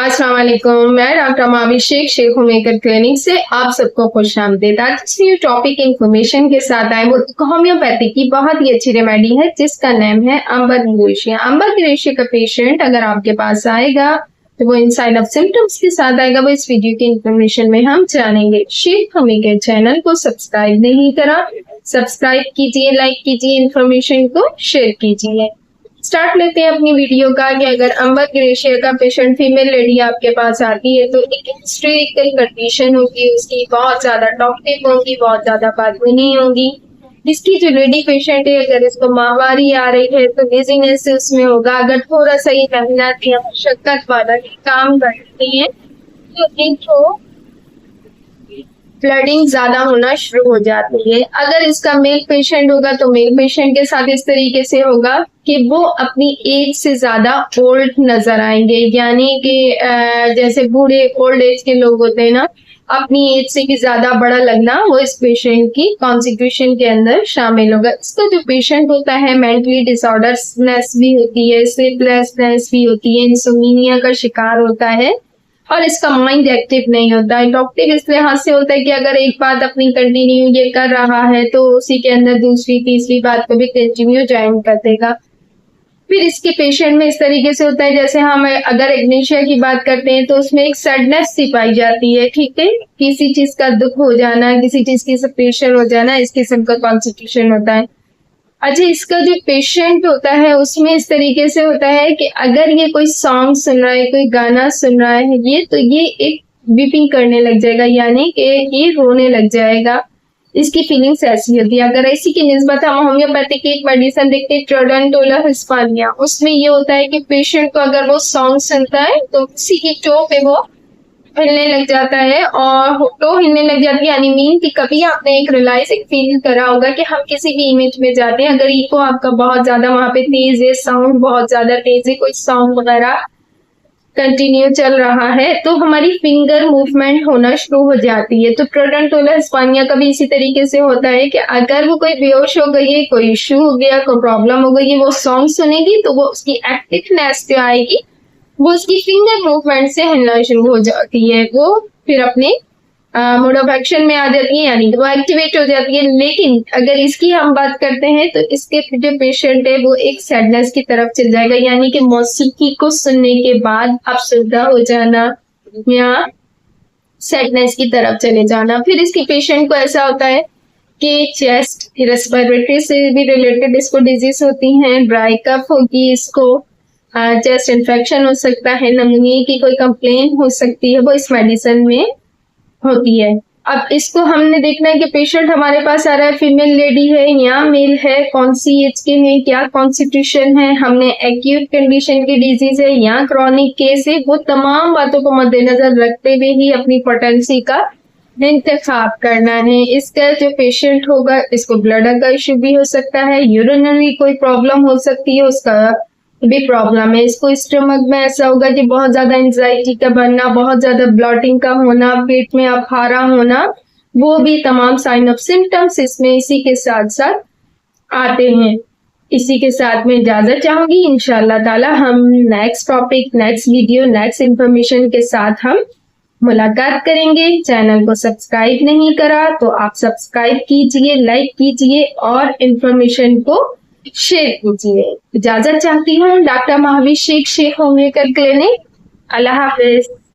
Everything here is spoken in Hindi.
अस्सलाम वालेकुम। मैं doctor Mavi Shaikh homemaker clinic से आप सबको खुशामदीद। आज इस न्यू टॉपिक इंफॉर्मेशन के साथ आए वो होम्योपैथी की बहुत ही अच्छी रेमेडी है जिसका नाम है अम्बर गिरेशिया। अम्बर गिरेशिया का पेशेंट अगर आपके पास आएगा तो वो इन साइन ऑफ सिम्टम्स के साथ आएगा। वो इस वीडियो की इंफॉर्मेशन में हम जानेंगे। शेख होममेकर चैनल को सब्सक्राइब नहीं करा, सब्सक्राइब कीजिए, लाइक कीजिए, इंफॉर्मेशन को शेयर कीजिए। स्टार्ट लेते हैं अपनी वीडियो का कि अगर अम्बर गिरेशिया का पेशेंट फीमेल लेडी आपके पास आती है तो एक हिस्ट्रिकल कंडीशन होगी, उसकी बहुत ज्यादा टॉक्सिक होगी, बहुत ज्यादा बातनी होगी। इसकी जो लेडी पेशेंट है अगर इसको माहवारी आ रही है तो डिजीनेस उसमें होगा। अगर थोड़ा सा ये मेहनत या मशक्कत वाला काम करती है तो इनको ब्लडिंग ज्यादा होना शुरू हो जाती है। अगर इसका मेल पेशेंट होगा तो मेल पेशेंट के साथ इस तरीके से होगा कि वो अपनी एज से ज्यादा ओल्ड नजर आएंगे, यानी कि जैसे बूढ़े ओल्ड एज के लोग होते हैं ना, अपनी एज से भी ज्यादा बड़ा लगना वो इस पेशेंट की कॉन्स्टिट्यूशन के अंदर शामिल होगा। इसका जो पेशेंट होता है मेंटली डिसऑर्डरनेस भी होती है, स्लीपलेसनेस भी होती है, इंसोम्निया का शिकार होता है और इसका माइंड एक्टिव नहीं होता है। टॉक्टिव इस लिहाज से होता है कि अगर एक बात अपनी कंटिन्यू ये कर रहा है तो उसी के अंदर दूसरी तीसरी बात को भी कंटिन्यू ज्वाइन कर देगा। फिर इसके पेशेंट में इस तरीके से होता है जैसे हम अगर एग्नेशिया की बात करते हैं तो उसमें एक सैडनेस सी पाई जाती है, ठीक है, किसी चीज का दुख हो जाना, किसी चीज की सेपरेशन हो जाना, इस किस्म का कॉन्स्टिट्यूशन होता है। अच्छा, इसका जो पेशेंट होता है उसमें इस तरीके से होता है कि अगर ये कोई सॉन्ग सुन रहा है, कोई गाना सुन रहा है तो ये एक वीपिंग करने लग जाएगा, यानी कि ये रोने लग जाएगा। इसकी फीलिंग्स ऐसी होती है। अगर इसी की निस्बत हम होम्योपैथी की एक मेडिसिन देखते हैं ट्रोडेंटोला हिस्पानिया, उसमें ये होता है कि पेशेंट को अगर वो सॉन्ग सुनता है तो किसी की टो पे वो हिलने लग जाता है और टो हिलने लग जाती है। यानी मीन कि कभी आपने एक रियलाइज एक फील करा होगा कि हम किसी भी इमेज में जाते हैं, अगर इको आपका बहुत ज्यादा वहां पे तेज है, साउंड बहुत ज्यादा तेज है, कोई सॉन्ग वगैरह कंटिन्यू चल रहा है तो हमारी फिंगर मूवमेंट होना शुरू हो जाती है। तो ट्रोडेंटोला हिस्पानिया का भी इसी तरीके से होता है कि अगर वो कोई बेहोश हो गई है, कोई इश्यू हो गया, कोई प्रॉब्लम हो गई है, वो सॉन्ग सुनेगी तो वो उसकी एक्टिवनेस जो आएगी वो उसकी फिंगर मूवमेंट से हिलना शुरू हो जाती है। वो फिर अपने मोड ऑफ एक्शन में आ जाती है, यानी वो एक्टिवेट हो जाती है। लेकिन अगर इसकी हम बात करते हैं तो इसके जो पेशेंट है वो एक सैडनेस की तरफ चल जाएगा, यानी कि मौसीकी को सुनने के बाद अफसरदा हो जाना या सैडनेस की तरफ चले जाना। फिर इसके पेशेंट को ऐसा होता है कि चेस्ट रेस्पिरेटरी से भी रिलेटेड इसको डिजीज होती हैं, ड्राई कफ होगी, इसको चेस्ट इन्फेक्शन हो सकता है, नमूनिया की कोई कंप्लेन हो सकती है, वो इस मेडिसिन में होती है। अब इसको हमने देखना है कि पेशेंट हमारे पास आ रहा है फीमेल लेडी है या मेल है, कौन सी एज के हैं, क्या कॉन्स्टिट्यूशन है, हमने एक्यूट कंडीशन की डिजीज है या क्रॉनिक केस है, वो तमाम बातों को मद्देनजर रखते हुए ही अपनी पोटेंसी का इंतखाब करना है। इसका जो पेशेंट होगा इसको ब्लड का इश्यू भी हो सकता है, यूरिनरी कोई प्रॉब्लम हो सकती है, उसका भी प्रॉब्लम है। इसको स्टमक में ऐसा होगा कि बहुत ज्यादा एंजाइटी का बनना, बहुत ज्यादा ब्लॉटिंग का होना, पेट में अफारा होना, वो भी तमाम साइन ऑफ सिम्टम्स इसमें इसी के साथ साथ आते हैं। इसी के साथ में इजाजत चाहूंगी। इंशाल्लाह ताला हम next topic, next video, next information के साथ हम मुलाकात करेंगे। चैनल को सब्सक्राइब नहीं करा तो आप सब्सक्राइब कीजिए, लाइक कीजिए और इंफॉर्मेशन को शेयर कीजिए। इजाजत चाहती हूँ। Doctor Mavi Shaikh homemaker clinic. अल्लाह हाफिज।